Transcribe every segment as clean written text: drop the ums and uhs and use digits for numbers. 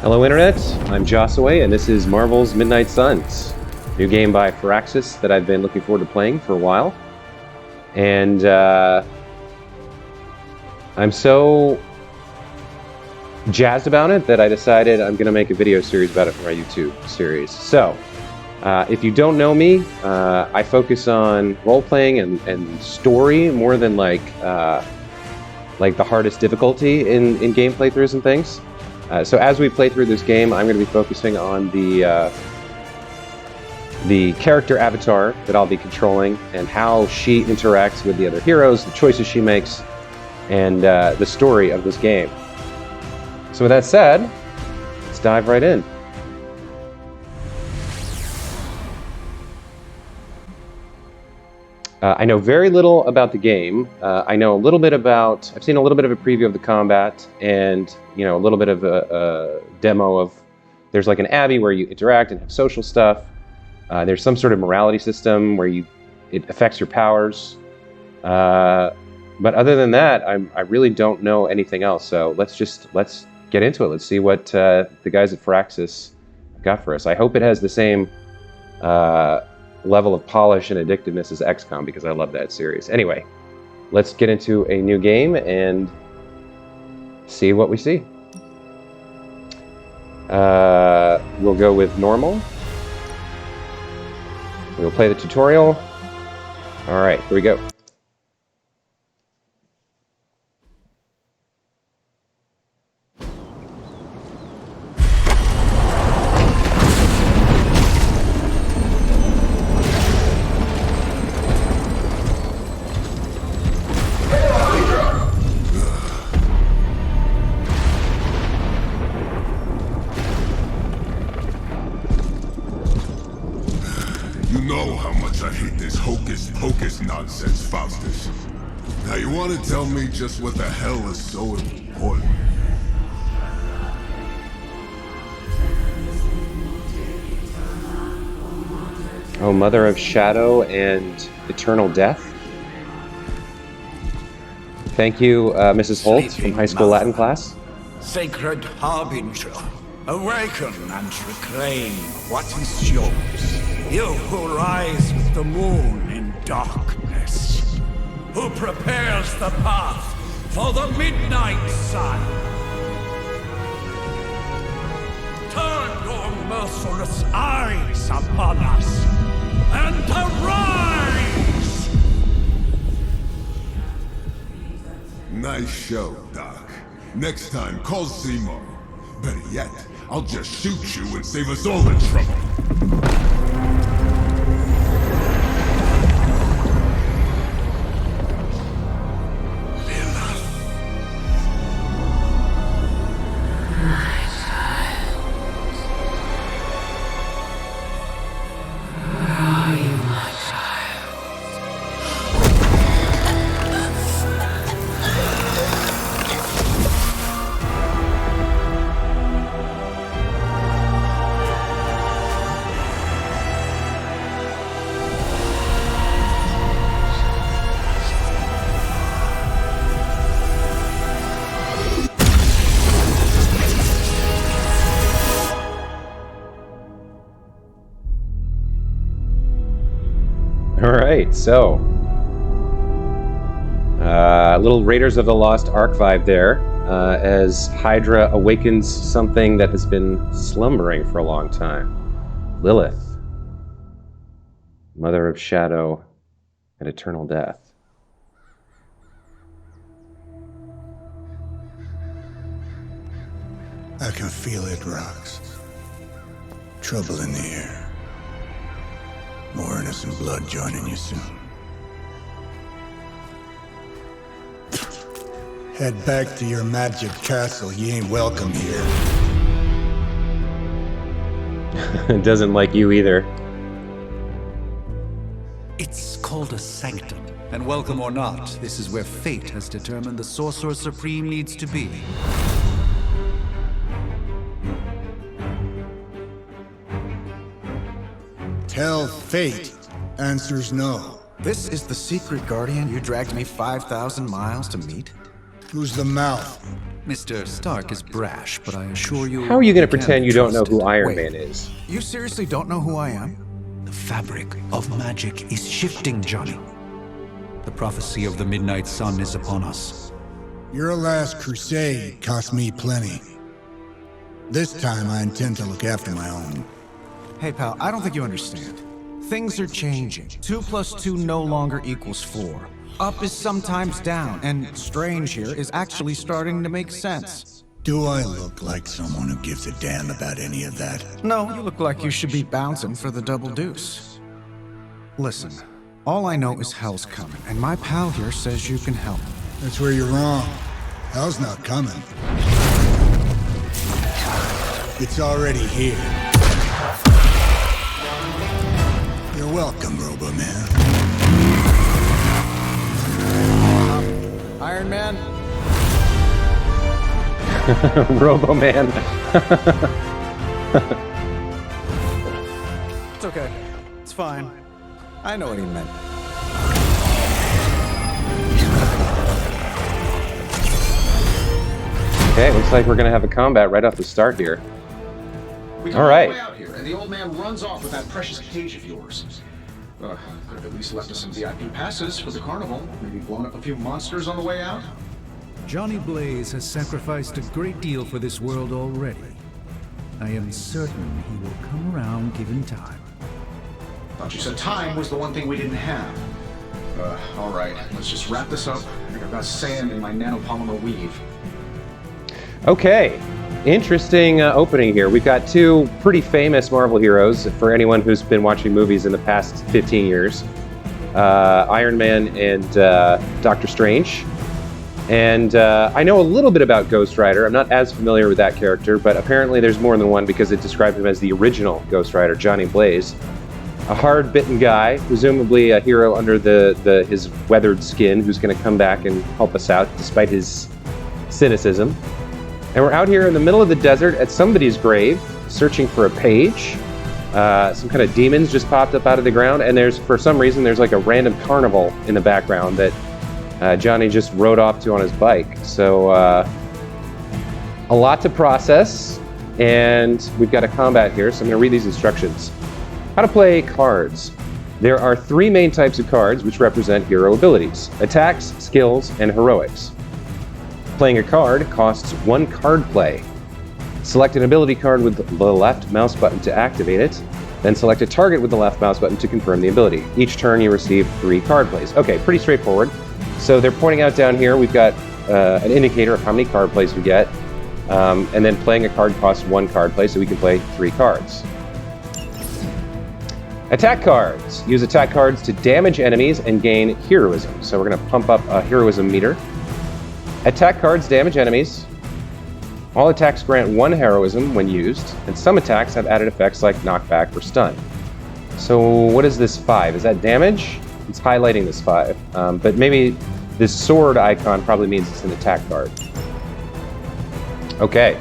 Hello Internet, I'm Jossaway, and this is Marvel's Midnight Suns. New game by Firaxis that I've been looking forward to playing for a while. And I'm so jazzed about it that I decided I'm going to make a video series about it for my YouTube series. So, if you don't know me, I focus on role-playing and story more than like the hardest difficulty in game playthroughs and things. So as we play through this game, I'm going to be focusing on the character avatar that I'll be controlling and how she interacts with the other heroes, the choices she makes, and the story of this game. So with that said, let's dive right in. I know very little about the game. I know a little bit about, I've seen a little bit of a preview of the combat and, you know, a little bit of a demo of, there's like an abbey where you interact and have social stuff. There's some sort of morality system where it affects your powers. But other than that, I really don't know anything else. So let's get into it. Let's see what the guys at Firaxis got for us. I hope it has the same level of polish and addictiveness as XCOM, because I love that series. Anyway, let's get into a new game and see what we see. We'll go with normal. We'll play the tutorial. All right, here we go. Nonsense, Faustus. Now you want to tell me just what the hell is so important? Oh, Mother of Shadow and Eternal Death. Thank you, Mrs. Holt from high school Latin class. Sacred Harbinger, awaken and reclaim what is yours. You who rise with the moon in darkness, who prepares the path for the midnight sun. Turn your merciless eyes upon us and arise! Nice show, Doc. Next time, call Seymour. Better yet, I'll just shoot you and save us all the trouble. Alright, so little Raiders of the Lost Ark vibe there, as Hydra awakens something that has been slumbering for a long time. Lilith, Mother of Shadow and Eternal Death. I can feel it, Rox. Trouble in the air. More innocent blood joining you soon. Head back to your magic castle. You ain't welcome here. It doesn't like you either. It's called a sanctum, and welcome or not, this is where fate has determined the Sorcerer Supreme needs to be. Tell fate. Answers no. This is the secret guardian you dragged me 5,000 miles to meet? Who's the mouth? Mr. Stark is brash, but I assure you... How are you going to can pretend be you don't know trusted. who Iron Wait, Man is? You seriously don't know who I am? The fabric of magic is shifting, Johnny. The prophecy of the Midnight Sun is upon us. Your last crusade cost me plenty. This time I intend to look after my own. Hey pal, I don't think you understand. Things are changing. 2 + 2 no longer equals 4. Up is sometimes down, and Strange here is actually starting to make sense. Do I look like someone who gives a damn about any of that? No, you look like you should be bouncing for the double deuce. Listen, all I know is hell's coming, and my pal here says you can help. That's where you're wrong. Hell's not coming. It's already here. You're welcome, Robo-Man. Iron Man? Robo-Man. It's okay. It's fine. I know what he meant. Okay, looks like we're going to have a combat right off the start here. We All right. way out here, and the old man runs off with that precious cage of yours. Could have at least left us some VIP passes for the carnival. Maybe blown up a few monsters on the way out. Johnny Blaze has sacrificed a great deal for this world already. I am certain he will come around given time. Thought you said time was the one thing we didn't have. All right, let's just wrap this up. I think I've got sand in my nanopolymer weave. Okay, interesting opening here. We've got two pretty famous Marvel heroes for anyone who's been watching movies in the past 15 years. Iron Man and Doctor Strange. And I know a little bit about Ghost Rider. I'm not as familiar with that character, but apparently there's more than one because it described him as the original Ghost Rider, Johnny Blaze. A hard-bitten guy, presumably a hero under his weathered skin, who's going to come back and help us out despite his cynicism. And we're out here in the middle of the desert at somebody's grave, searching for a page. Some kind of demons just popped up out of the ground, and for some reason, there's like a random carnival in the background that Johnny just rode off to on his bike. So a lot to process, and we've got a combat here, so I'm going to read these instructions. How to play cards. There are 3 main types of cards which represent hero abilities: attacks, skills, and heroics. Playing a card costs 1 card play. Select an ability card with the left mouse button to activate it, then select a target with the left mouse button to confirm the ability. Each turn you receive 3 card plays. Okay, pretty straightforward. So they're pointing out down here, we've got an indicator of how many card plays we get, and then playing a card costs 1 card play, so we can play 3 cards. Attack cards. Use attack cards to damage enemies and gain heroism. So we're going to pump up a heroism meter. Attack cards damage enemies. All attacks grant 1 heroism when used, and some attacks have added effects like knockback or stun. So what is this 5? Is that damage? It's highlighting this 5, but maybe this sword icon probably means it's an attack card. Okay,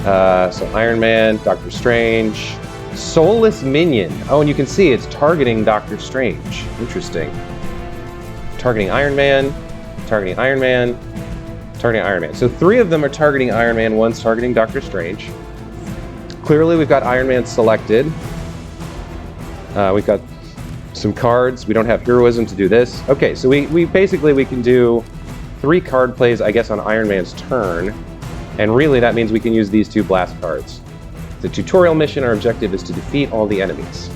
so Iron Man, Doctor Strange, Soulless Minion. Oh, and you can see it's targeting Doctor Strange. Interesting. Targeting Iron Man, targeting Iron Man, targeting Iron Man. So 3 of them are targeting Iron Man, 1's targeting Doctor Strange. Clearly we've got Iron Man selected. We've got some cards. We don't have heroism to do this. Okay, so we basically can do 3 card plays, I guess, on Iron Man's turn. And really that means we can use these 2 blast cards. The tutorial mission, our objective is to defeat all the enemies.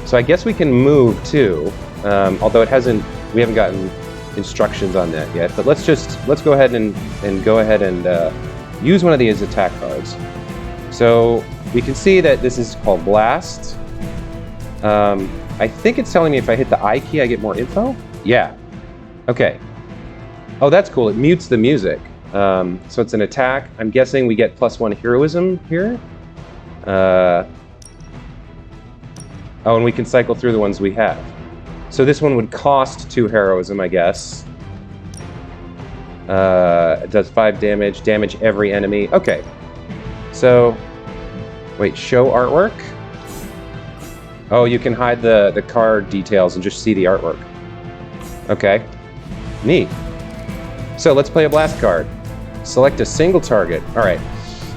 So I guess we can move too, although we haven't gotten instructions on that yet. But let's go ahead and use one of these attack cards. So we can see that this is called Blast. I think it's telling me if I hit the I key, I get more info. Yeah. Okay. Oh, that's cool. It mutes the music. So it's an attack. I'm guessing we get +1 heroism here. Oh, and we can cycle through the ones we have. So this one would cost 2 heroism, I guess. It does 5 damage every enemy. Okay. So, wait, show artwork? Oh, you can hide the card details and just see the artwork. Okay. Neat. So let's play a blast card. Select a single target. All right.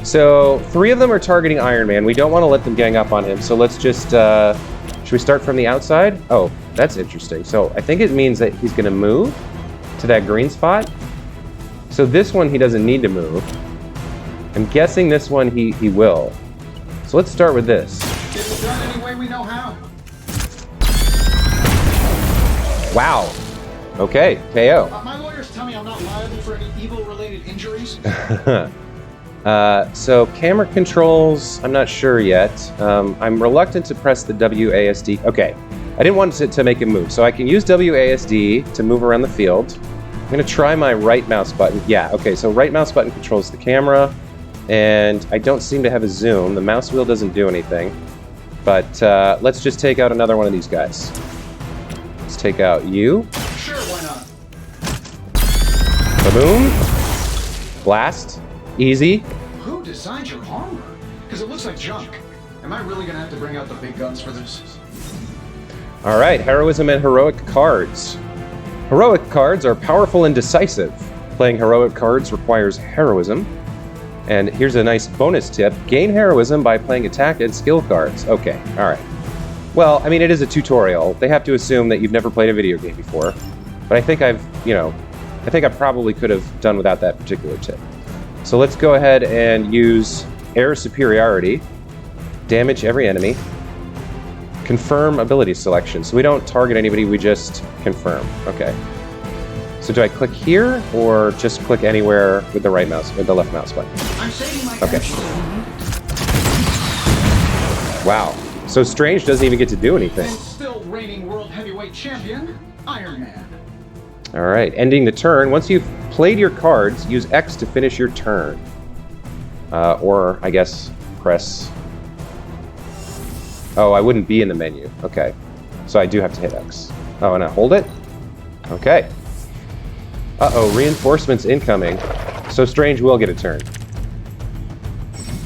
So 3 of them are targeting Iron Man. We don't want to let them gang up on him. So let's just, should we start from the outside? Oh, that's interesting. So I think it means that he's going to move to that green spot. So this one, he doesn't need to move. I'm guessing this one, he will. So let's start with this. Get it done any way we know how. Wow. Okay, KO. My lawyers tell me I'm not liable for any evil-related injuries. So camera controls, I'm not sure yet. I'm reluctant to press the WASD. Okay, I didn't want it to make him move. So I can use WASD to move around the field. I'm gonna try my right mouse button. Yeah, okay, so right mouse button controls the camera, and I don't seem to have a zoom. The mouse wheel doesn't do anything. But let's just take out another one of these guys. Let's take out you. Sure, why not? Boom. Blast. Easy. Who designed your armor? Because it looks like junk. Am I really gonna have to bring out the big guns for this? All right, heroism and heroic cards. Heroic cards are powerful and decisive. Playing heroic cards requires heroism. And here's a nice bonus tip. Gain heroism by playing attack and skill cards. Okay, all right. Well, I mean, it is a tutorial. They have to assume that you've never played a video game before. But I think I probably could have done without that particular tip. So let's go ahead and use air superiority. Damage every enemy. Confirm ability selection. So we don't target anybody, we just confirm. Okay. So do I click here or just click anywhere with the right mouse, with the left mouse button? I'm saving my Okay. Wow. So Strange doesn't even get to do anything. And still reigning world heavyweight champion, Iron Man. All right, ending the turn. Once you've played your cards, use X to finish your turn. Or, I guess, press... Oh, I wouldn't be in the menu. Okay. So I do have to hit X. Oh, and I hold it? Okay. Uh-oh, reinforcements incoming. So Strange will get a turn.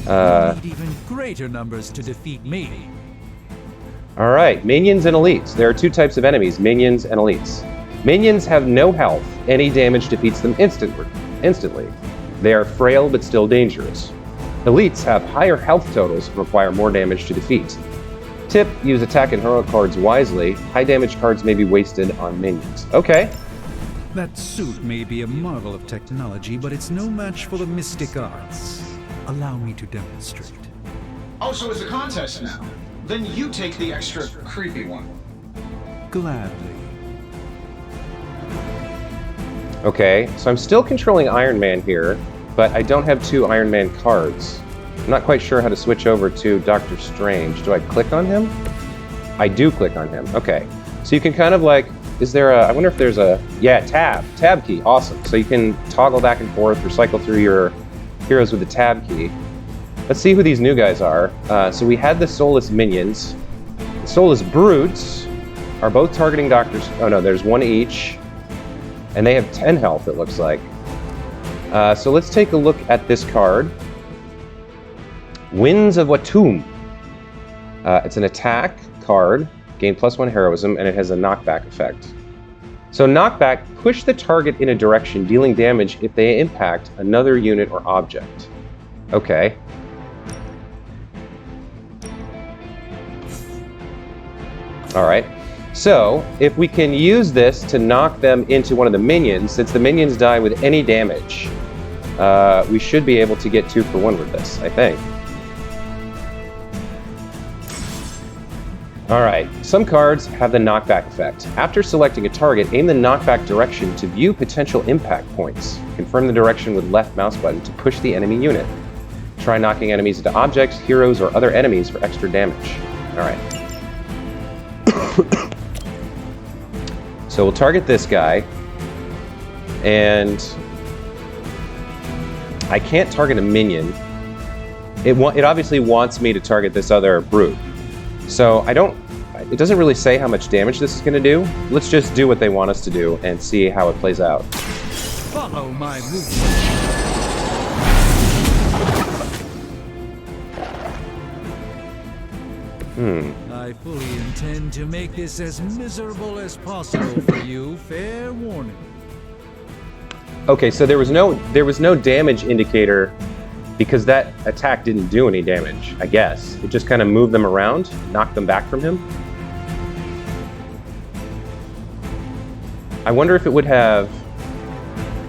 You need even greater numbers to defeat me. All right, minions and elites. There are 2 types of enemies, minions and elites. Minions have no health. Any damage defeats them instantly. They are frail but still dangerous. Elites have higher health totals and require more damage to defeat. Tip, use attack and hero cards wisely. High damage cards may be wasted on minions. Okay. That suit may be a marvel of technology, but it's no match for the mystic arts. Allow me to demonstrate. Oh, so it's a contest now. Then you take the extra creepy one. Gladly. Okay, so I'm still controlling Iron Man here, but I don't have 2 Iron Man cards. I'm not quite sure how to switch over to Doctor Strange. Do I click on him? I do click on him. Okay. So you can kind of like, is there a, I wonder if there's a, yeah, tab key. Awesome. So you can toggle back and forth or cycle through your heroes with the tab key. Let's see who these new guys are. So we had the Soulless Minions. The Soulless Brutes are both targeting Doctors. Oh no, there's 1 each. And they have 10 health, it looks like. So let's take a look at this card. Winds of Watum. It's an attack card, gain +1 heroism, and it has a knockback effect. So knockback, push the target in a direction, dealing damage if they impact another unit or object. Okay. All right. So if we can use this to knock them into one of the minions, since the minions die with any damage, we should be able to get 2 for 1 with this, I think. Alright, some cards have the knockback effect. After selecting a target, aim the knockback direction to view potential impact points. Confirm the direction with left mouse button to push the enemy unit. Try knocking enemies into objects, heroes, or other enemies for extra damage. Alright. So we'll target this guy. And I can't target a minion. It obviously wants me to target this other brute. So it doesn't really say how much damage this is going to do. Let's just do what they want us to do and see how it plays out. Follow my movement. I fully intend to make this as miserable as possible for you. Fair warning. Okay, so there was no damage indicator because that attack didn't do any damage, I guess. It just kind of moved them around, knocked them back from him. I wonder if it would have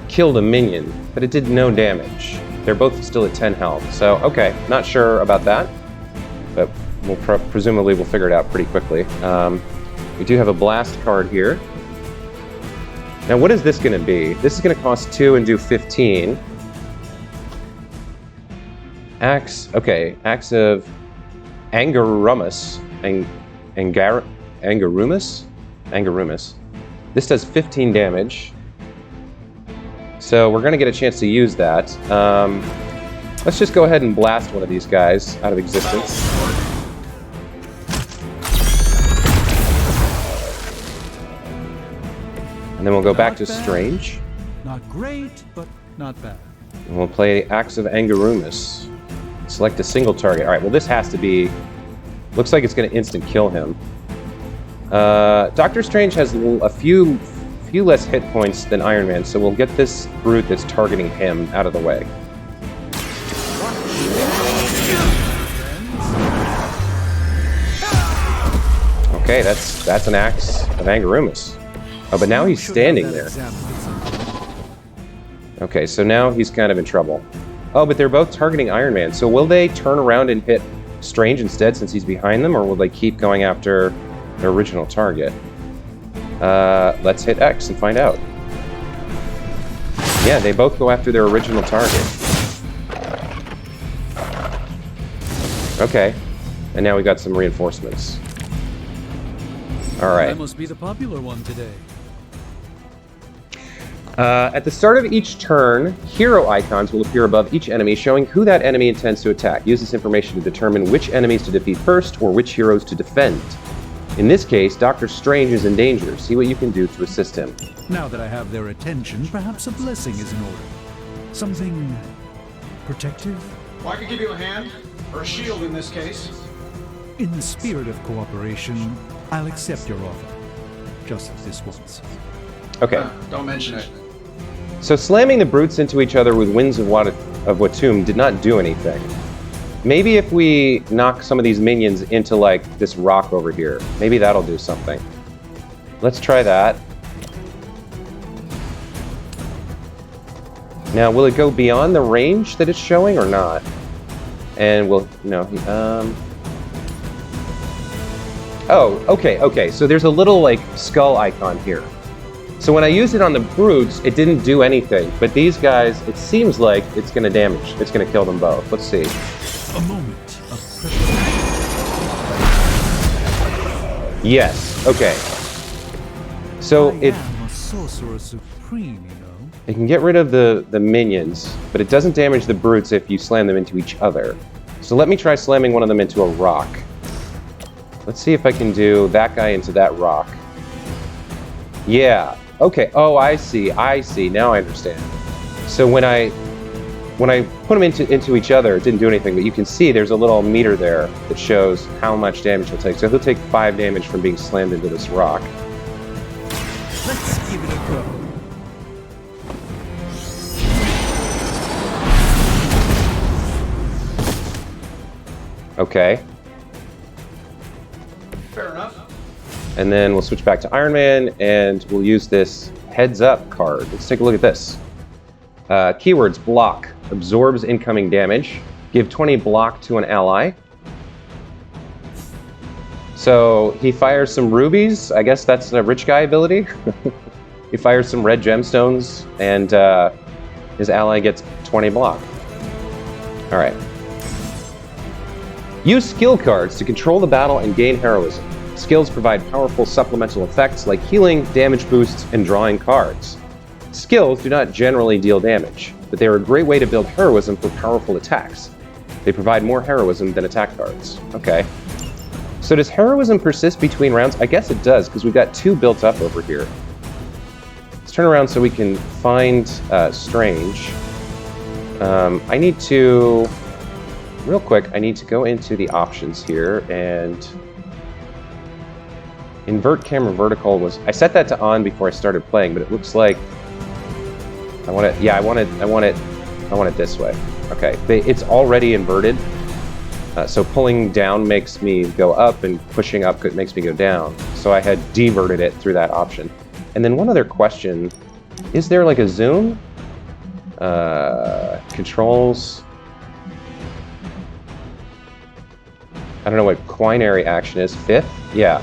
killed a minion, but it did no damage. They're both still at 10 health, so okay, not sure about that, but we'll presumably we'll figure it out pretty quickly. We do have a blast card here. Now, what is this going to be? This is going to cost 2 and do 15. Axe, okay, Axe of Angarumus. Angarumus. This does 15 damage. So we're going to get a chance to use that. Let's just go ahead and blast one of these guys out of existence. And then we'll go back to Strange. Not great, but not bad. And we'll play Axe of Angarumus. Select a single target. All right, well, this has to be... Looks like it's going to instant kill him. Doctor Strange has a few less hit points than Iron Man, so we'll get this brute that's targeting him out of the way. Okay, that's an Axe of Angarumus. Oh, but now he's standing there. Okay, so now he's kind of in trouble. Oh, but they're both targeting Iron Man, so will they turn around and hit Strange instead since he's behind them, or will they keep going after their original target? Let's hit X and find out. Yeah, they both go after their original target. Okay, and now we got some reinforcements. All right. I must be the popular one today. At the start of each turn, hero icons will appear above each enemy, showing who that enemy intends to attack. Use this information to determine which enemies to defeat first or which heroes to defend. In this case, Doctor Strange is in danger. See what you can do to assist him. Now that I have their attention, perhaps a blessing is in order. Something protective? Well, I could give you a hand, or a shield in this case. In the spirit of cooperation, I'll accept your offer. Just this once. Okay. Don't mention it. So slamming the brutes into each other with Winds of Watum did not do anything. Maybe if we knock some of these minions into, like, this rock over here, maybe that'll do something. Let's try that. Now, will it go beyond the range that it's showing or not? And we'll, no, oh, okay, so there's a little, like, skull icon here. So when I used it on the brutes, it didn't do anything. But these guys, it seems like it's going to damage. It's going to kill them both. Let's see. A moment of pressure. Yes. Okay. So I am a sorcerer supreme, you know. it can get rid of the minions, but it doesn't damage the brutes if you slam them into each other. So let me try slamming one of them into a rock. Let's see if I can do that guy into that rock. Yeah. Okay. Oh, I see. Now I understand. So when I put them into each other, it didn't do anything, but you can see there's a little meter there that shows how much damage he'll take. So he'll take 5 damage from being slammed into this rock. Let's give it a go. Okay. Fair enough. And then we'll switch back to Iron Man, and we'll use this Heads Up card. Let's take a look at this. Keywords: block, absorbs incoming damage, give 20 block to an ally. So he fires some rubies. I guess that's a rich guy ability. He fires some red gemstones, and his ally gets 20 block. All right. Use skill cards to control the battle and gain heroism. Skills provide powerful supplemental effects like healing, damage boosts, and drawing cards. Skills do not generally deal damage, but they are a great way to build heroism for powerful attacks. They provide more heroism than attack cards. Okay. So does heroism persist between rounds? I guess it does, because we've got 2 built up over here. Let's turn around so we can find Strange. I need to... Real quick, I need to go into the options here and... Invert camera vertical was... I set that to on before I started playing, but it looks like I want it. Yeah, I want it this way. Okay, it's already inverted. So pulling down makes me go up, and pushing up makes me go down. So I had deverted it through that option. And then one other question: is there like a zoom? Controls. I don't know what quinary action is. 5th? Yeah.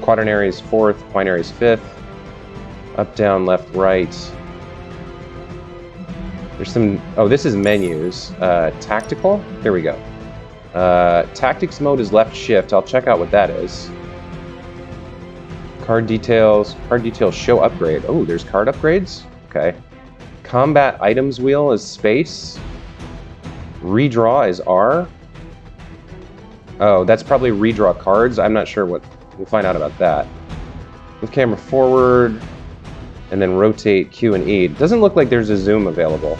Quaternary is 4th. Quinary is 5th. Up, down, left, right. There's some. Oh, this is menus. Tactical. Here we go. Tactics mode is left shift. I'll check out what that is. Card details. Card details show upgrade. Oh, there's card upgrades? Okay. Combat items wheel is space. Redraw is R. Oh, that's probably redraw cards. I'm not sure what. We'll find out about that. Move camera forward. And then rotate Q and E. It doesn't look like there's a zoom available.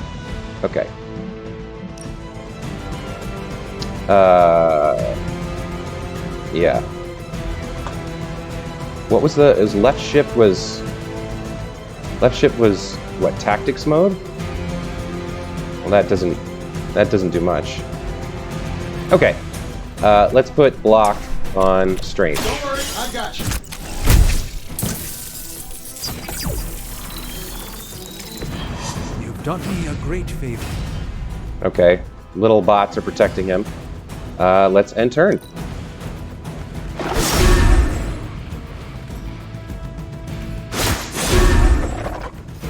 Okay. Yeah. What was the? It was left shift was. Left shift was what? Tactics mode. Well, that doesn't do much. Okay. Let's put block on strange. Don't worry, I got you. You've done me a great favor. Okay. Little bots are protecting him. Let's end turn.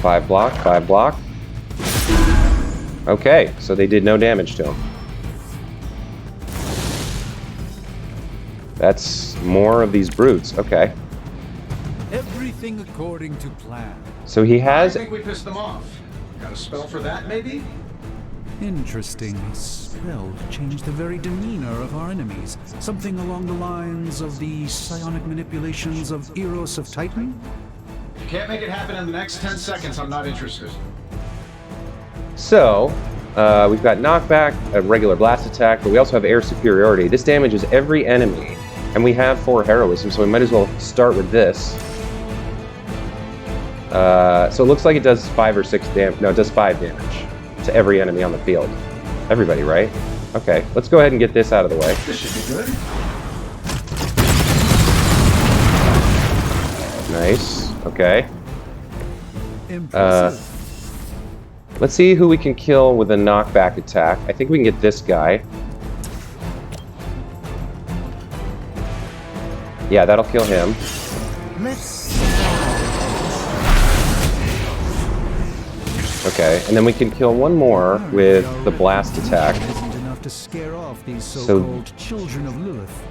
Five block. Okay, so they did no damage to him. That's more of these brutes. Okay. Everything according to plan. So he I has. think we pissed them off. Got a spell for that, maybe? Interesting. A spell to change the very demeanor of our enemies. Something along the lines of the psionic manipulations of Eros of Titan? If you can't make it happen in the next 10 seconds, I'm not interested. So, we've got knockback, a regular blast attack, but we also have air superiority. This damages every enemy, and we have 4 heroism, so we might as well start with this. So it looks like it does 5 or 6 damage. No, it does 5 damage to every enemy on the field. Everybody, right? Okay, let's go ahead and get this out of the way. This should be good. Nice. Okay. Impressive. Let's see who we can kill with a knockback attack. I think we can get this guy. Yeah, that'll kill him. Okay, and then we can kill one more with the blast attack. Isn't enough to scare off these so-called children of Lilith.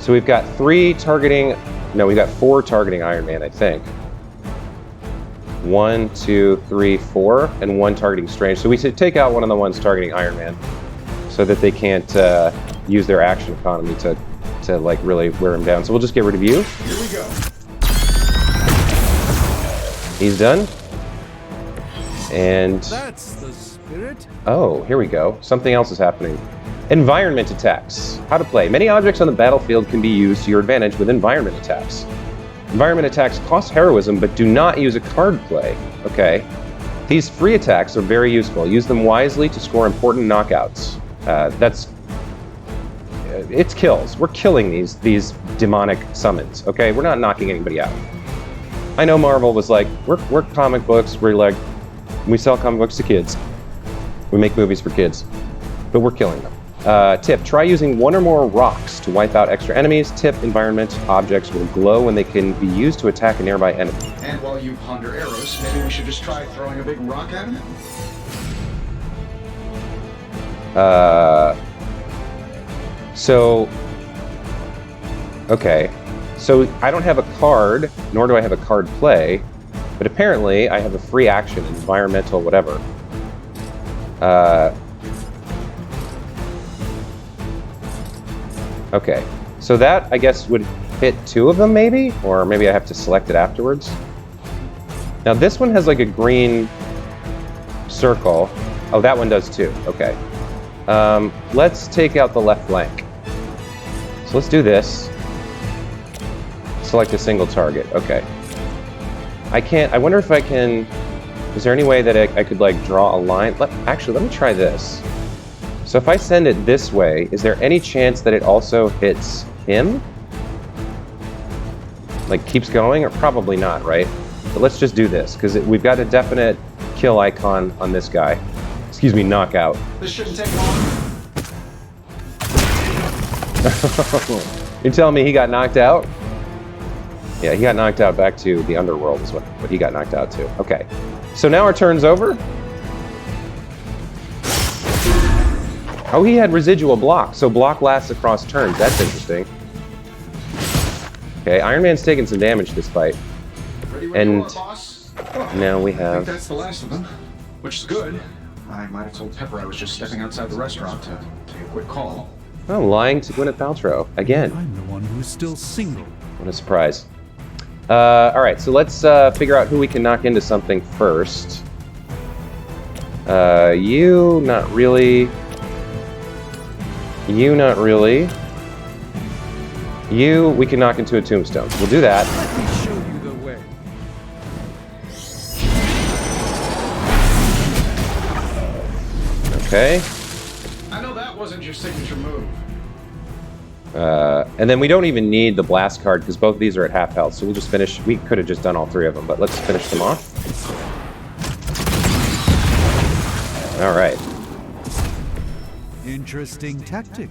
So we've got 3 targeting. No, we've got 4 targeting Iron Man, I think. 1, 2, 3, 4, and 1 targeting Strange. So we should take out one of the ones targeting Iron Man, so that they can't use their action economy to like really wear him down. So we'll just get rid of you. Here we go. He's done. And That's the spirit. oh, here we go. Something else is happening. Environment attacks. How to play. Many objects on the battlefield can be used to your advantage with environment attacks. Environment attacks cost heroism, but do not use a card play. Okay. These free attacks are very useful. Use them wisely to score important knockouts. It's kills. We're killing these demonic summons. Okay, we're not knocking anybody out. I know Marvel was like, we're comic books. We sell comic books to kids. We make movies for kids, but we're killing them. Tip, try using 1 or more rocks to wipe out extra enemies. Tip, environment objects will glow when they can be used to attack a nearby enemy. And while you ponder arrows, maybe we should just try throwing a big rock at him? Okay. So I don't have a card, nor do I have a card play, but apparently I have a free action, environmental whatever. Okay, so that, I guess, would hit 2 of them, maybe? Or maybe I have to select it afterwards. Now, this one has, like, a green circle. Oh, that one does, too. Okay. Let's take out the left flank. So let's do this. Select a single target. Okay. I can't. I wonder if I can. Is there any way that I could like draw a line? Actually, let me try this. So if I send it this way, is there any chance that it also hits him? Like keeps going, or probably not, right? But let's just do this because we've got a definite kill icon on this guy. Excuse me, knockout. This shouldn't take long. You're telling me he got knocked out? Yeah, he got knocked out back to the underworld is what he got knocked out to. Okay, so now our turn's over. Oh, he had residual block, so block lasts across turns. That's interesting. Okay, Iron Man's taking some damage this fight. Ready, And boss? now we I have... think that's the last of them, which is good. I might have told Pepper I was just stepping outside the restaurant to take a quick call. Oh, lying to Gwyneth Paltrow again. I'm the one who's still single. What a surprise. All right, so let's figure out who we can knock into something first. You, not really. You, not really. You, we can knock into a tombstone. We'll do that. Let me show you the way. Okay. I know that wasn't your signature move. And then we don't even need the blast card because both of these are at half health. So we'll just finish. We could have just done all three of them, but let's finish them off. All right. Interesting tactic.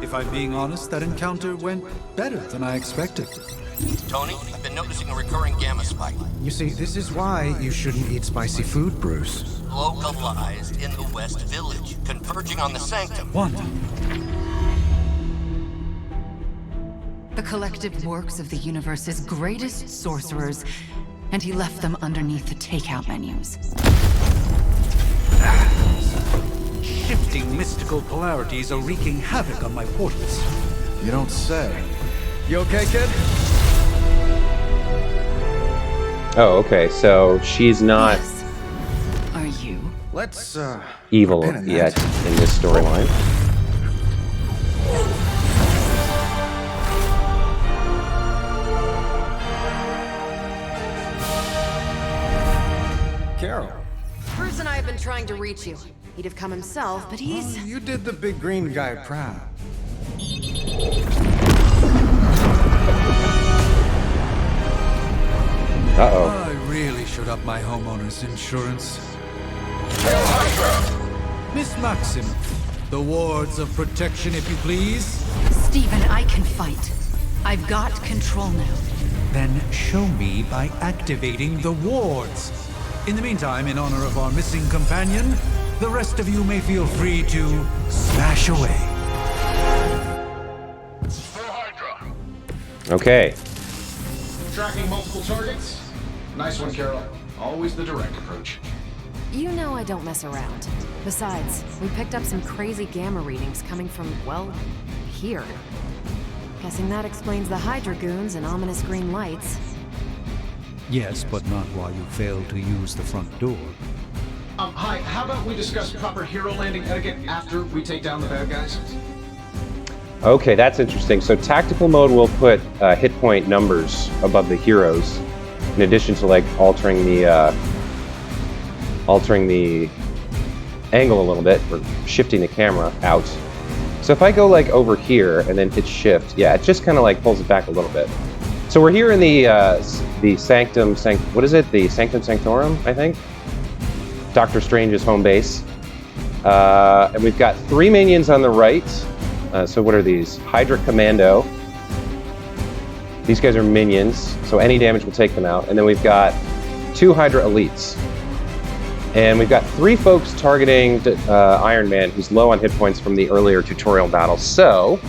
If I'm being honest, that encounter went better than I expected. Tony, I've been noticing a recurring gamma spike. You see, this is why you shouldn't eat spicy food, Bruce. Localized in the West Village, converging on the Sanctum. Wanda, The collective works of the universe's greatest sorcerers, and he left them underneath the takeout menus. shifting mystical polarities are wreaking havoc on my portals. You don't say. You okay, kid? Oh, okay, so she's not Yes. Are you? Let's, evil pin in that. yet in this storyline. Carol. Bruce and I have been trying to reach you. He'd have come himself, but he's... Oh, you did the big green guy proud. Uh-oh. I really should up my homeowner's insurance. Miss Maxim, the wards of protection, if you please. Stephen, I can fight. I've got control now. Then show me by activating the wards. In the meantime, in honor of our missing companion, the rest of you may feel free to smash away. For Hydra. Okay. Tracking multiple targets? Nice one, Carol. Always the direct approach. You know I don't mess around. Besides, we picked up some crazy gamma readings coming from, well, here. Guessing that explains the Hydra goons and ominous green lights. Yes, but not while you fail to use the front door. Hi, how about we discuss proper hero landing etiquette after we take down the bad guys? Okay, that's interesting. So tactical mode will put hit point numbers above the heroes, in addition to like altering the angle a little bit, or shifting the camera out. So if I go like over here and then hit shift, yeah, it just kind of like pulls it back a little bit. So we're here in the Sanctum, what is it? The Sanctum Sanctorum, I think. Doctor Strange's home base. And we've got 3 minions on the right. So what are these? Hydra Commando. These guys are minions, so any damage will take them out. And then we've got 2 Hydra Elites. And we've got 3 folks targeting Iron Man, who's low on hit points from the earlier tutorial battle. So,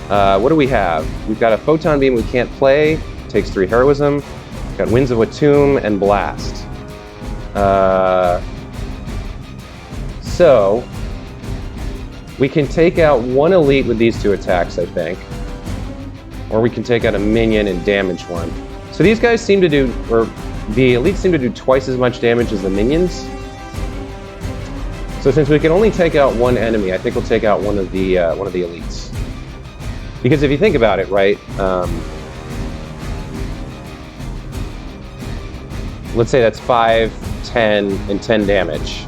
what do we have? We've got a Photon Beam we can't play, takes 3 Heroism. We've got Winds of Watum and Blast. So, we can take out 1 Elite with these 2 attacks, I think. Or we can take out a minion and damage 1. So these guys seem to do, or the Elites seem to do twice as much damage as the minions. So So since we can only take out one enemy, I think we'll take out one of the elites. Because if you think about it, right? Let's say that's 5, 10, and 10 damage.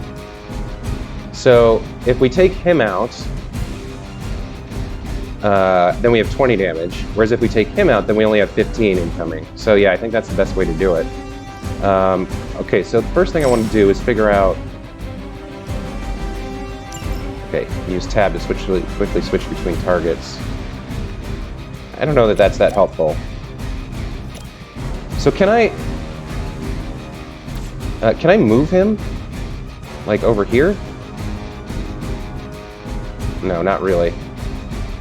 So if we take him out, then we have 20 damage. Whereas if we take him out, then we only have 15 incoming. So yeah, I think that's the best way to do it. Okay, so the first thing I want to do is figure out... Okay, use tab to quickly switch between targets. I don't know that that's that helpful. So can I move him? Like over here? No, not really.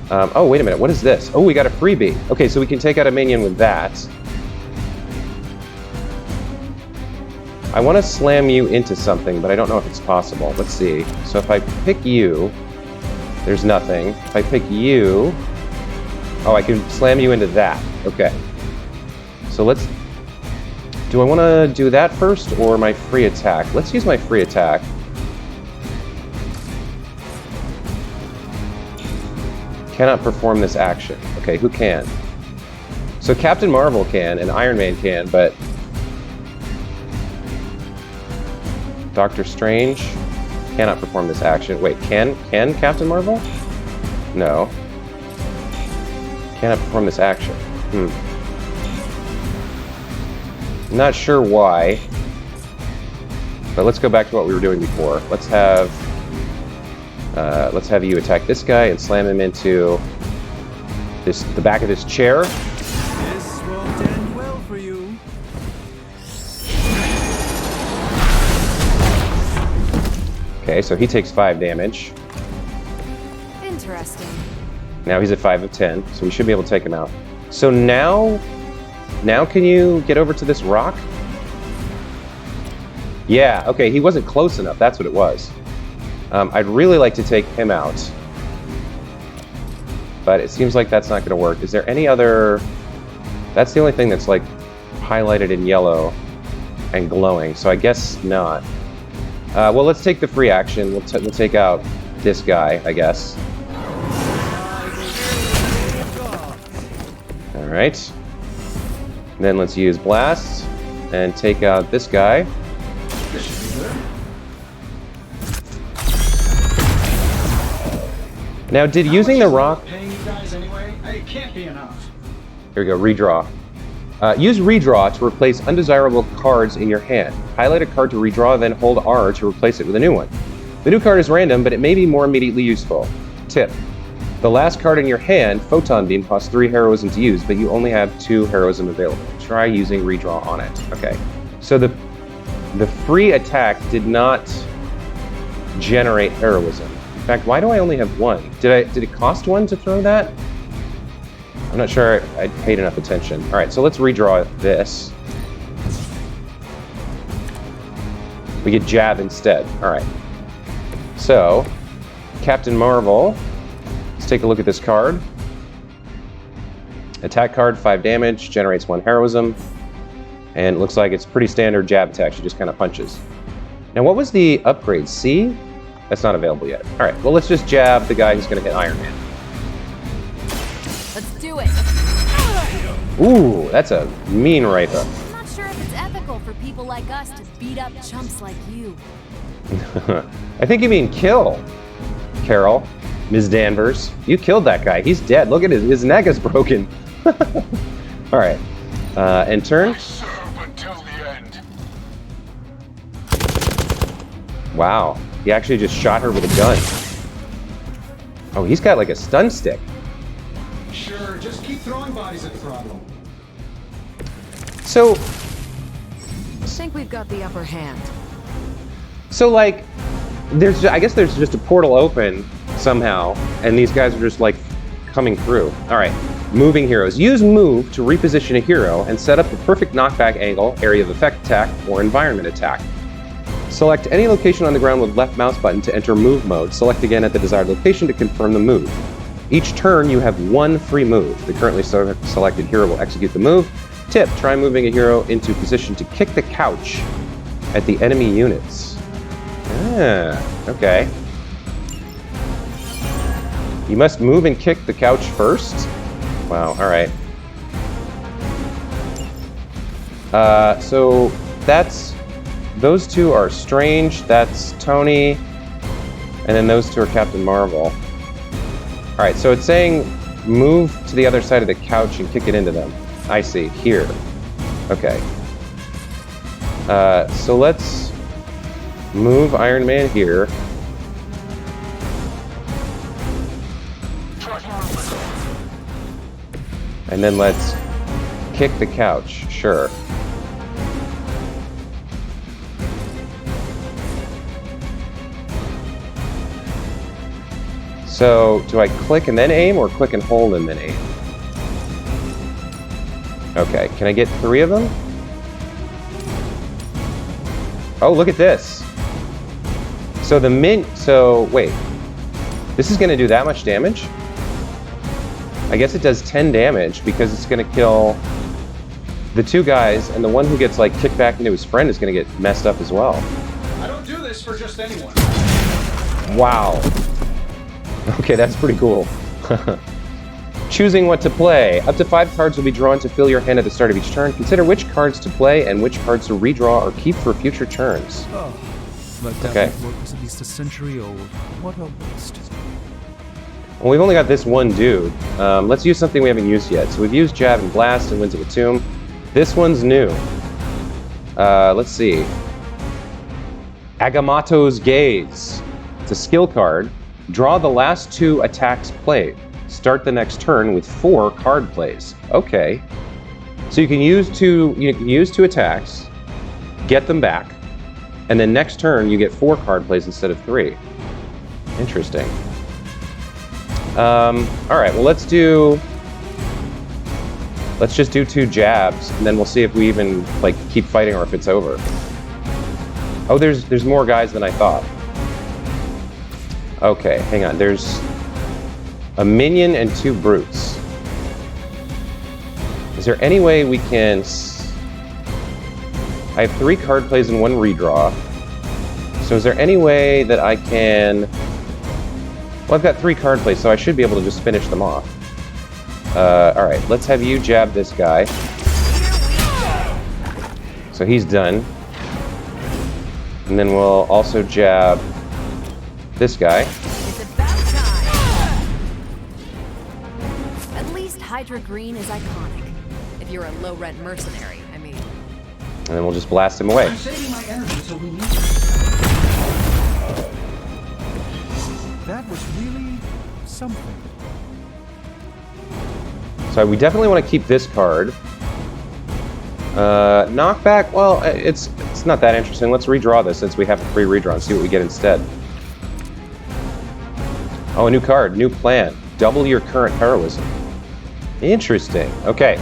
Oh, wait a minute, what is this? Oh, we got a freebie. Okay, so we can take out a minion with that. I want to slam you into something, but I don't know if it's possible. Let's see. So if I pick you, there's nothing. If I pick you... Oh, I can slam you into that. Okay. So let's... Do I want to do that first, or my free attack? Let's use my free attack. Cannot perform this action. Okay, who can? So Captain Marvel can, and Iron Man can, but... Doctor Strange cannot perform this action. Wait, can Captain Marvel? No. Cannot perform this action. Not sure why. But let's go back to what we were doing before. Let's have you attack this guy and slam him into the back of this chair. This won't end well for you. Okay, so he takes 5 damage. Interesting. Now he's at 5 of 10, so we should be able to take him out. So now can you get over to this rock? Yeah, okay, he wasn't close enough, that's what it was. I'd really like to take him out. But it seems like that's not going to work. Is there any other... That's the only thing that's like highlighted in yellow and glowing, so I guess not. Well, let's take the free action. We'll take out this guy, I guess. Alright. Then let's use Blast and take out this guy. This should be good. Now, did using the rock... Paying you guys anyway? It can't be enough. Here we go, redraw. Use redraw to replace undesirable cards in your hand. Highlight a card to redraw, then hold R to replace it with a new one. The new card is random, but it may be more immediately useful. Tip. The last card in your hand, Photon Beam, costs 3 heroism to use, but you only have 2 heroism available. Try using redraw on it. Okay. So the free attack did not generate heroism. In fact, why do I only have 1? Did it cost 1 to throw that? I'm not sure I paid enough attention. All right, so let's redraw this. We get jab instead. All right. So, Captain Marvel. Let's take a look at this card. Attack card, 5 damage, generates 1 heroism. And it looks like it's pretty standard jab attack. She just kind of punches. Now, what was the upgrade? C? That's not available yet. All right, well, let's just jab the guy who's going to hit Iron Man. Let's do it. Ooh, that's a mean right hook. I'm not sure if it's ethical for people like us to beat up chumps like you. I think you mean kill, Carol. Ms. Danvers. You killed that guy. He's dead. Look at his neck is broken. All right. And turn. Serve until the end. Wow. He actually just shot her with a gun. Oh, he's got like a stun stick. Sure, just keep throwing bodies at the problem. So, I think we've got the upper hand. so like, I guess there's just a portal open somehow, and these guys are just like coming through. All right, moving heroes. Use move to reposition a hero and set up the perfect knockback angle, area of effect attack, or environment attack. Select any location on the ground with left mouse button to enter move mode. Select again at the desired location to confirm the move. Each turn, you have 1 free move. The currently selected hero will execute the move. Tip, try moving a hero into position to kick the couch at the enemy units. Okay. You must move and kick the couch first? Wow, alright. So that's... Those two are Strange, that's Tony, and then those two are Captain Marvel. Alright, so it's saying move to the other side of the couch and kick it into them. I see, here. Okay. So let's move Iron Man here. And then let's kick the couch, sure. So, do I click and then aim, or click and hold and then aim? Okay, can I get 3 of them? Oh, look at this. So wait. This is gonna do that much damage? I guess it does 10 damage because it's gonna kill the 2 guys, and the one who gets like kicked back into his friend is gonna get messed up as well. I don't do this for just anyone. Wow. Okay, that's pretty cool. Choosing what to play. Up to 5 cards will be drawn to fill your hand at the start of each turn. Consider which cards to play and which cards to redraw or keep for future turns. Oh, but that network was at least a century old. What a waste. Well, we've only got this one dude. Let's use something we haven't used yet. So we've used Jab and Blast and Winds of the Tomb. This one's new. Let's see. Agamotto's Gaze. It's a skill card. Draw the last 2 attacks played. Start the next turn with 4 card plays. Okay. So you can use 2 attacks, get them back, and then next turn you get 4 card plays instead of 3. Interesting. Alright, well let's just do 2 jabs, and then we'll see if we even like keep fighting or if it's over. Oh, there's more guys than I thought. Okay, hang on. There's a minion and 2 brutes. Is there any way we can... I have 3 card plays and 1 redraw. So is there any way that I can... Well, I've got 3 card plays, so I should be able to just finish them off. Alright, let's have you jab this guy. So he's done. And then we'll also jab this guy. It's about time. At least Hydra Green is iconic. If you're a low-rent mercenary, I mean. And then we'll just blast him away. I'm saving my energy till we need it. That was really something. So we definitely want to keep this card. Knockback, well, it's not that interesting. Let's redraw this since we have a free redraw and see what we get instead. Oh, a new card, new plan. Double your current heroism. Interesting. Okay.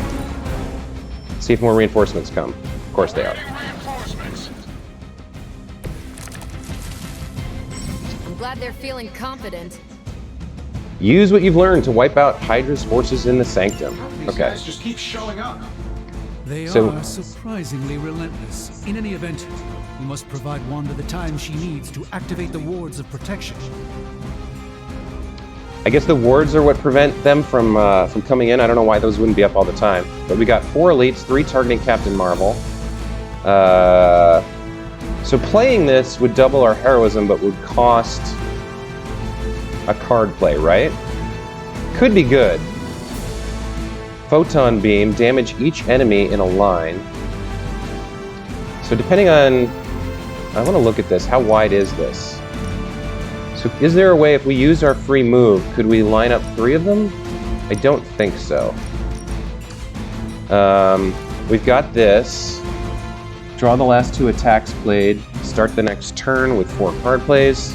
Let's see if more reinforcements come. Of course they are. I'm glad they're feeling confident. Use what you've learned to wipe out Hydra's forces in the Sanctum. These Okay. guys just keep showing up. They So- are surprisingly relentless. In any event, we must provide Wanda the time she needs to activate the wards of protection. I guess the wards are what prevent them from coming in. I don't know why those wouldn't be up all the time. But we got 4 elites, 3 targeting Captain Marvel. So playing this would double our heroism, but would cost a card play, right? Could be good. Photon beam, damage each enemy in a line. So depending on... I want to look at this. How wide is this? So is there a way, if we use our free move, could we line up 3 of them? I don't think so. We've got this. Draw the last 2 attacks played. Start the next turn with 4 card plays.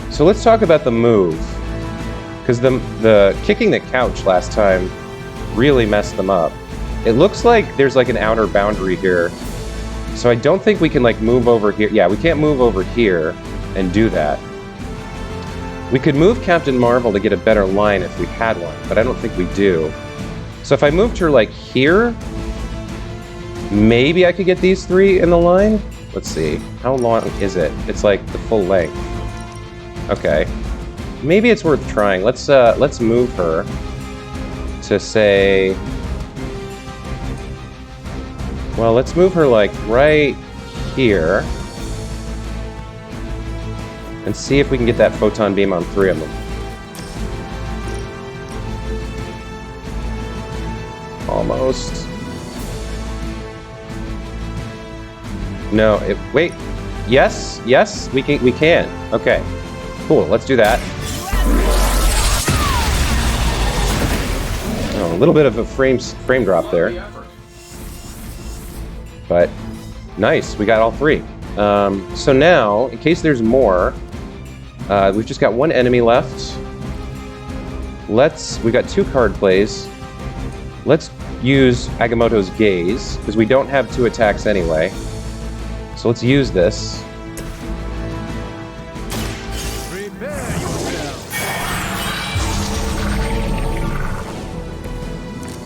So let's talk about the move. Because the kicking the couch last time really messed them up. It looks like there's like an outer boundary here. So I don't think we can like move over here. Yeah, we can't move over here and do that. We could move Captain Marvel to get a better line if we had one, but I don't think we do. So if I moved her like here, maybe I could get these 3 in the line. Let's see. How long is it? It's like the full length. Okay. Maybe it's worth trying. Let's move her to say, well, let's move her like right here and see if we can get that photon beam on 3 of them. Almost. No, wait. Yes, we can. Okay. Cool, let's do that. Oh, a little bit of a frame drop there. But nice, we got all 3. So now, in case there's more, we've just got 1 enemy left. We got 2 card plays. Let's use Agamotto's Gaze, because we don't have 2 attacks anyway. So let's use this. Prepare yourself.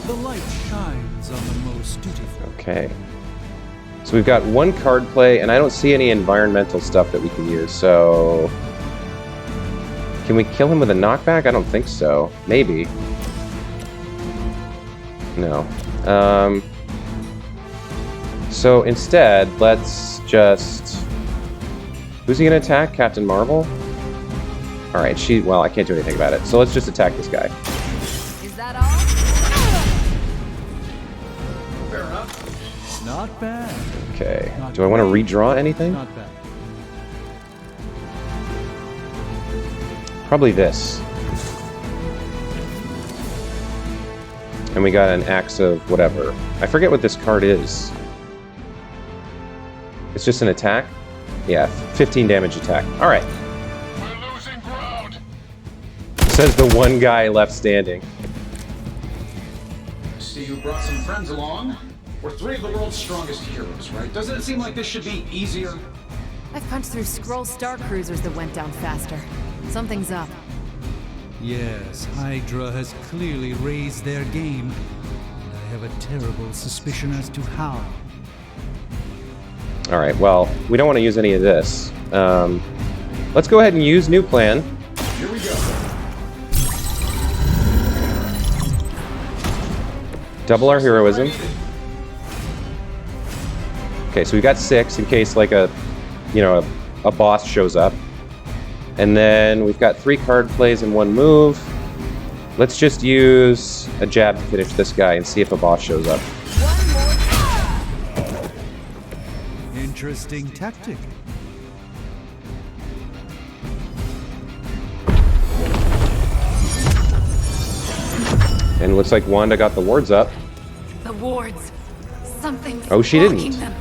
The light shines on the most dutiful. Okay. So we've got 1 card play, and I don't see any environmental stuff that we can use, so... Can we kill him with a knockback? I don't think so. Maybe. No. So instead, let's just... Who's he gonna attack? Captain Marvel? Alright, well, I can't do anything about it. So let's just attack this guy. Is that all? Fair enough. Not bad. Okay. Do I want to redraw anything? Not bad. Probably this. And we got an axe of whatever. I forget what this card is. It's just an attack? Yeah, 15 damage attack. Alright. We're losing ground. Says the one guy left standing. See, you brought some friends along. We're 3 of the world's strongest heroes, right? Doesn't it seem like this should be easier? I've punched through Skrull star cruisers that went down faster. Something's up. Yes, Hydra has clearly raised their game, and I have a terrible suspicion as to how. Alright, well, we don't want to use any of this. Let's go ahead and use new plan. Here we go. Double our heroism. Okay, so we've got 6 in case like a boss shows up. And then we've got 3 card plays and 1 move. Let's just use a jab to finish this guy and see if a boss shows up. Interesting tactic. And it looks like Wanda got the wards up. The wards. Something's Oh, she blocking didn't. them.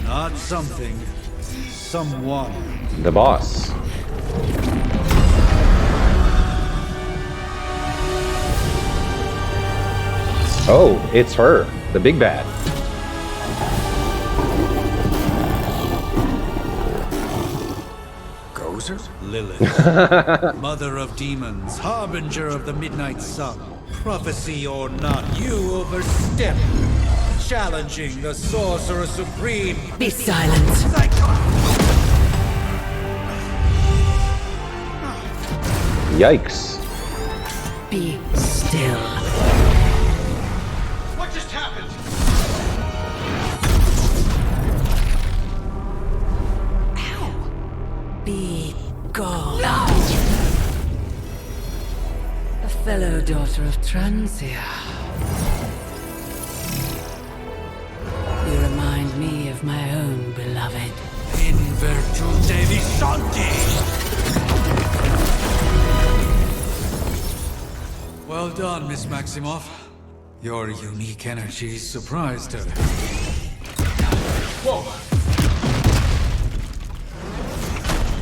Not something. Someone. The boss. Oh, it's her, the big bad. Gozer? Lilith. Mother of demons, harbinger of the midnight sun. Prophecy or not, you overstep. Challenging the sorcerer supreme. Be silent. Yikes. Be still. What just happened? Be gone. A fellow daughter of Transia. You remind me of my own beloved. In virtute vishanti. Well done, Miss Maximoff. Your unique energy surprised her. Whoa!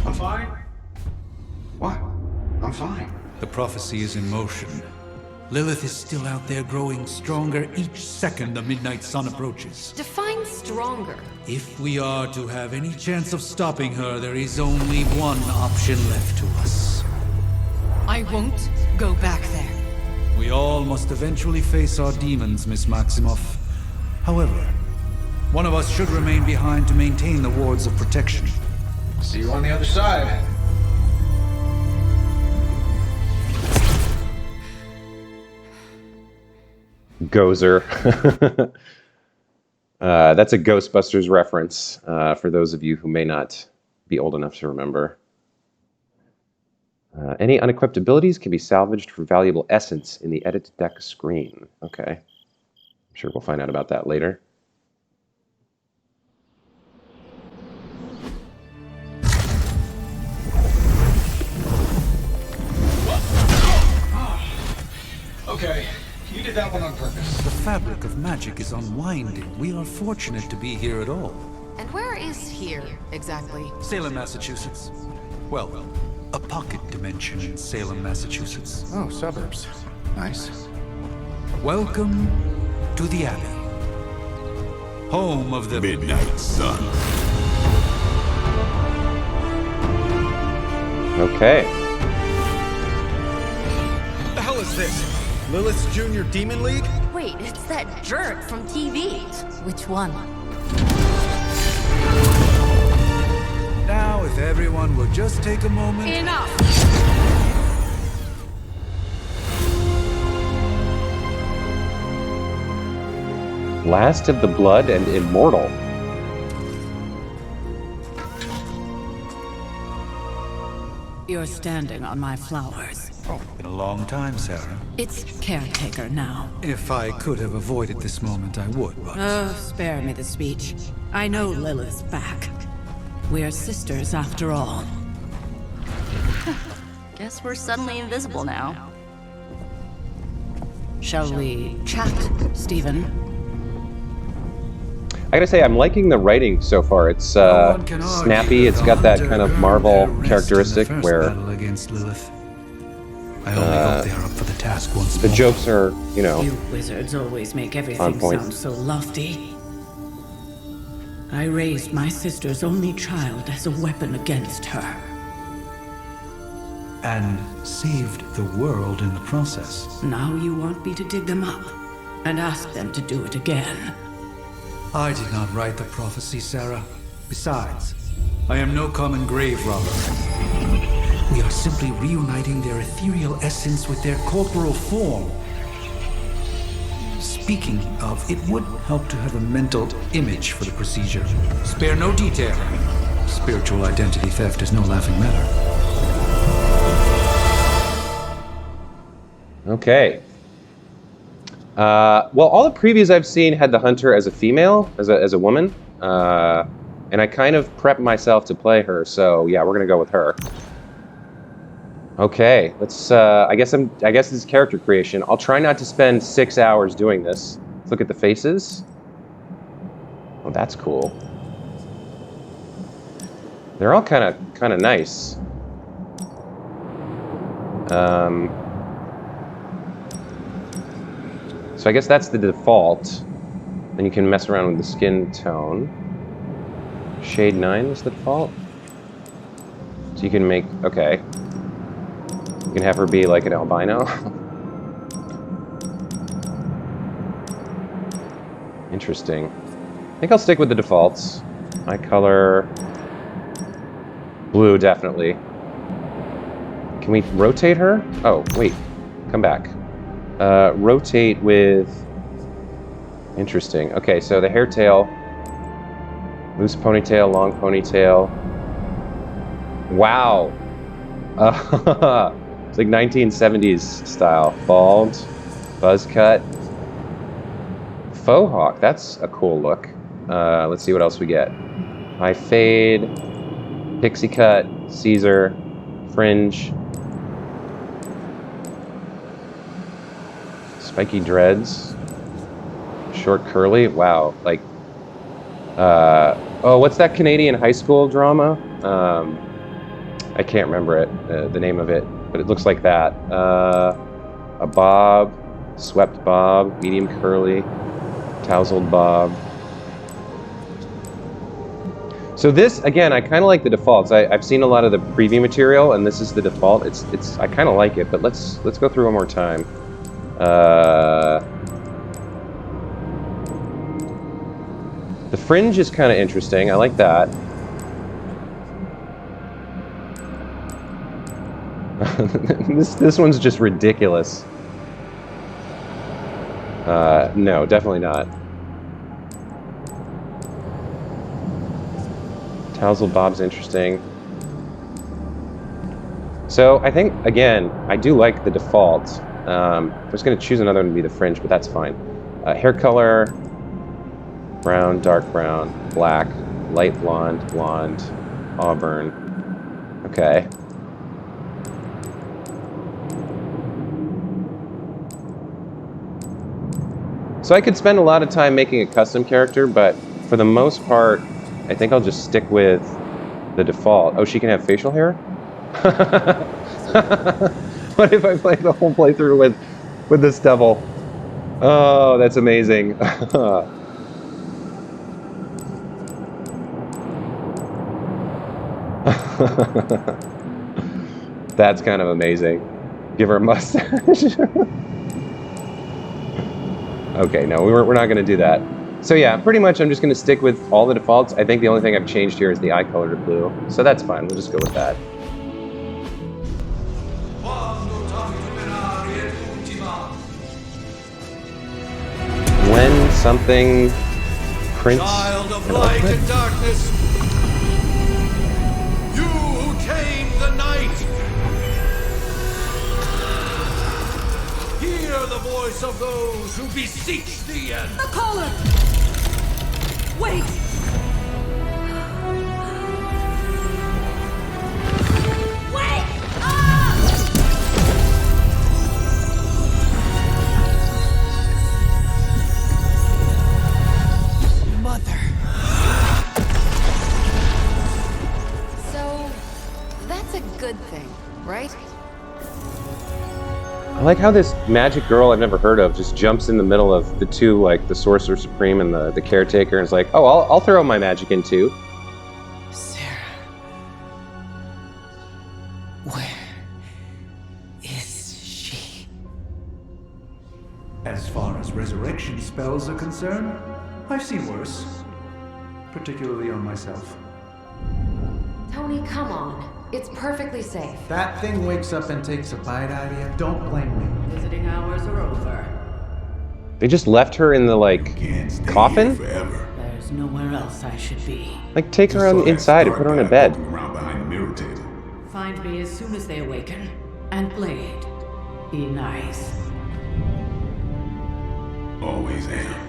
I'm fine. What? I'm fine. The prophecy is in motion. Lilith is still out there growing stronger each second the midnight sun approaches. Define stronger. If we are to have any chance of stopping her, there is only one option left to us. I won't go back there. We all all must eventually face our demons, Miss Maximoff. However, one of us should remain behind to maintain the wards of protection. See you on the other side. Gozer. That's a Ghostbusters reference for those of you who may not be old enough to remember. Any unequipped abilities can be salvaged for valuable essence in the edit deck screen. Okay. I'm sure we'll find out about that later. Okay, you did that one on purpose. The fabric of magic is unwinding. We are fortunate to be here at all. And where is here, exactly? Salem, Massachusetts. Well, a pocket dimension in Salem, Massachusetts. Oh, suburbs. Nice. Welcome to the Abbey. Home of the Midnight Sun. Okay. What the hell is this? Lilith's Junior Demon League? Wait, it's that jerk from TV. Which one? Now, if everyone will just take a moment... Enough! Last of the Blood and Immortal. You're standing on my flowers. Oh, been a long time, Sarah. It's caretaker now. If I could have avoided this moment, I would, but... Oh, spare me the speech. I know Lilith's back. We're sisters after all. Guess we're suddenly invisible now. Shall we chat, Stephen? I gotta say, I'm liking the writing so far. It's snappy. It's got that kind of Marvel characteristic where against Lilith. I only hope they are up for the task once the more. jokes are, you know, You wizards always make everything sound so lofty. I raised my sister's only child as a weapon against her. And saved the world in the process. Now you want me to dig them up and ask them to do it again. I did not write the prophecy, Sarah. Besides, I am no common grave robber. We are simply reuniting their ethereal essence with their corporal form. Speaking of, it would help to have a mental image for the procedure. Spare no detail. Spiritual identity theft is no laughing matter. okay. Well, all the previews I've seen had the hunter as a female, as a woman, and I kind of prepped myself to play her. So yeah, we're gonna go with her. Okay, let's. I guess this is character creation. I'll try not to spend 6 hours doing this. Let's look at the faces. Oh, that's cool. They're all kind of nice. So I guess that's the default. Then you can mess around with the skin tone. Shade 9 is the default. So you can make, okay. You can have her be like an albino. Interesting. I think I'll stick with the defaults. Eye color, blue definitely. Can we rotate her? Oh, wait, come back. Rotate with, interesting. Okay, so the hair tail, loose ponytail, long ponytail. Wow. It's like 1970s style. Bald, buzz cut. Faux hawk, that's a cool look. Let's see what else we get. High fade, pixie cut, Caesar, fringe. Spiky dreads. Short curly, wow. Like, oh, what's that Canadian high school drama? I can't remember it, the name of it, but it looks like that. A bob, swept bob, medium curly, tousled bob. So this, again, I kind of like the defaults. I've seen a lot of the preview material, and this is the default. I kind of like it, but let's go through one more time. The fringe is kind of interesting. I like that. This one's just ridiculous. No, definitely not. Tousle Bob's interesting. So I think, again, I do like the default. I was going to choose another one to be the fringe, but that's fine. Hair color, brown, dark brown, black, light blonde, blonde, auburn. Okay. So I could spend a lot of time making a custom character, but for the most part, I think I'll just stick with the default. Oh, she can have facial hair? What if I play the whole playthrough with this devil? Oh, that's amazing. That's kind of amazing. Give her a mustache. Okay, no, we're not going to do that. So yeah, pretty much I'm just going to stick with all the defaults. I think the only thing I've changed here is the eye color to blue. So that's fine. We'll just go with that. When something prints Child of light and darkness, you who tame the night, hear the voice of those who beseech the end. The caller! Wait! Wake up! Mother. So, that's a good thing, right? I like how this magic girl I've never heard of just jumps in the middle of the two, like the Sorcerer Supreme and the Caretaker, and is like, oh, I'll throw my magic in too. Sarah. Where is she? As far as resurrection spells are concerned, I've seen worse. Particularly on myself. Tony, come on. It's perfectly safe. That thing wakes up and takes a bite out of you. Don't blame me. Visiting hours are over. They just left her in the, like, coffin? There's nowhere else I should be. Like, take her on the inside and put her on a bed. Find me as soon as they awaken. And Blade, be nice. Always am.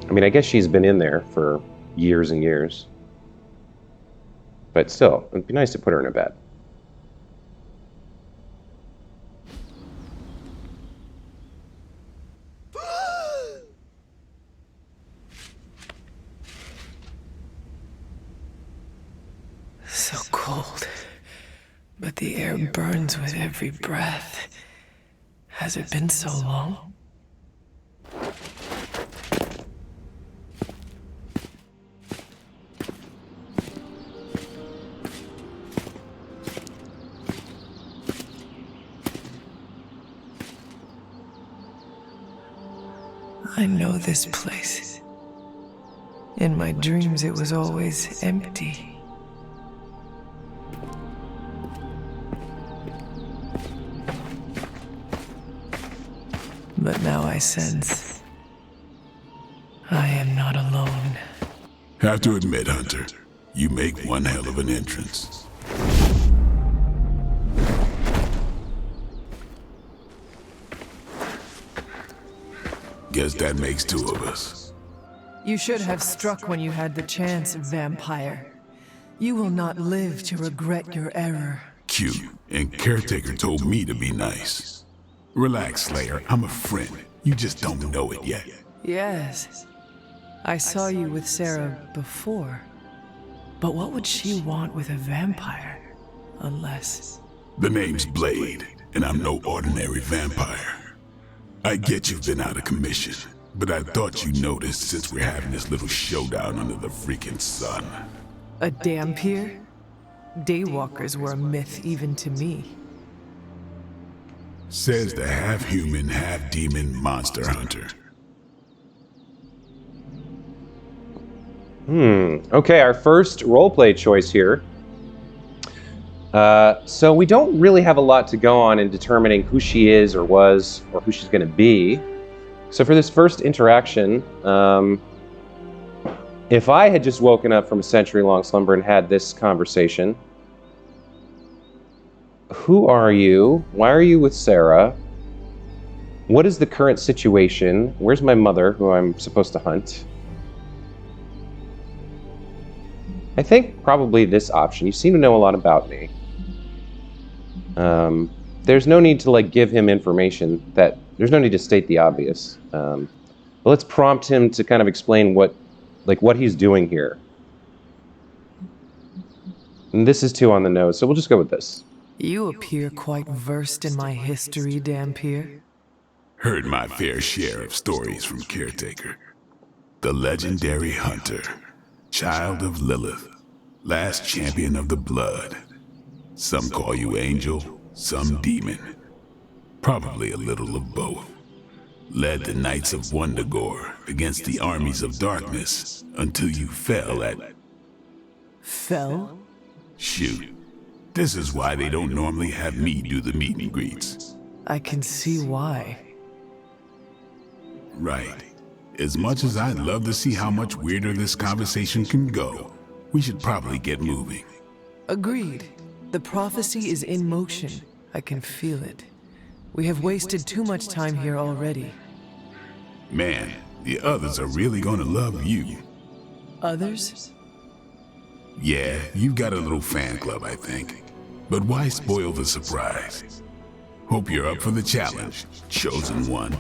I mean, I guess she's been in there for years and years. But still, it'd be nice to put her in a bed. So cold, but the air burns with every breath. Has it been so long? I know this place. In my dreams, it was always empty. But now I sense I am not alone. Have to admit, Hunter, you make one hell of an entrance. Guess that makes two of us. You should have struck when you had the chance, vampire. You will not live to regret your error. Cute, and Caretaker told me to be nice. Relax, Slayer, I'm a friend. You just don't know it yet. Yes. I saw you with Sarah before. But what would she want with a vampire? Unless... The name's Blade, and I'm no ordinary vampire. I get you've been out of commission, but I thought you noticed since we're having this little showdown under the freaking sun. A Dampier? Daywalkers were a myth even to me. Says the half-human, half-demon monster hunter. Okay, our first roleplay choice here. So we don't really have a lot to go on in determining who she is or was, or who she's going to be. So for this first interaction, if I had just woken up from a century-long slumber and had this conversation, who are you? Why are you with Sarah? What is the current situation? Where's my mother, who I'm supposed to hunt? I think probably this option. You seem to know a lot about me. There's no need to like give him information that, there's no need to state the obvious. But let's prompt him to kind of explain what he's doing here. And this is too on the nose, so we'll just go with this. You appear quite versed in my history, Dampier. Heard my fair share of stories from Caretaker. The legendary hunter. Child of Lilith, last champion of the blood. Some call you angel, some demon. Probably a little of both. Led the Knights of Wundagore against the armies of darkness until you fell at... Fell? Shoot. This is why they don't normally have me do the meet and greets. I can see why. Right. As much as I'd love to see how much weirder this conversation can go, we should probably get moving. Agreed. The prophecy is in motion. I can feel it. We have wasted too much time here already. Man, the others are really gonna love you. Others? Yeah, you've got a little fan club, I think. But why spoil the surprise? Hope you're up for the challenge, chosen one.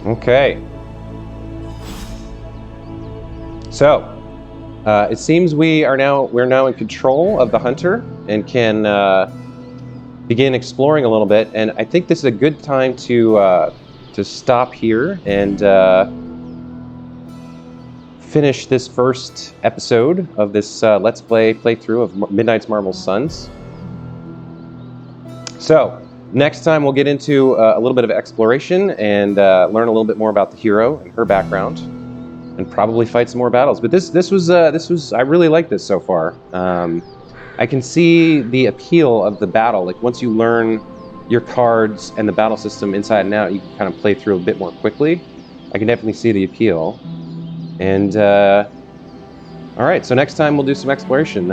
Okay. So, it seems we're now in control of the hunter and can begin exploring a little bit. And I think this is a good time to stop here and finish this first episode of this Let's Play playthrough of Midnight's Marble Suns. So, next time we'll get into a little bit of exploration and learn a little bit more about the hero and her background, and probably fight some more battles. But this was I really like this so far. I can see the appeal of the battle. Like once you learn your cards and the battle system inside and out, you can kind of play through a bit more quickly. I can definitely see the appeal. And all right, so next time we'll do some exploration.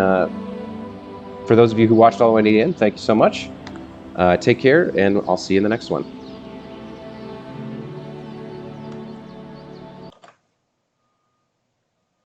For those of you who watched all the way to the end, thank you so much. Take care, and I'll see you in the next one.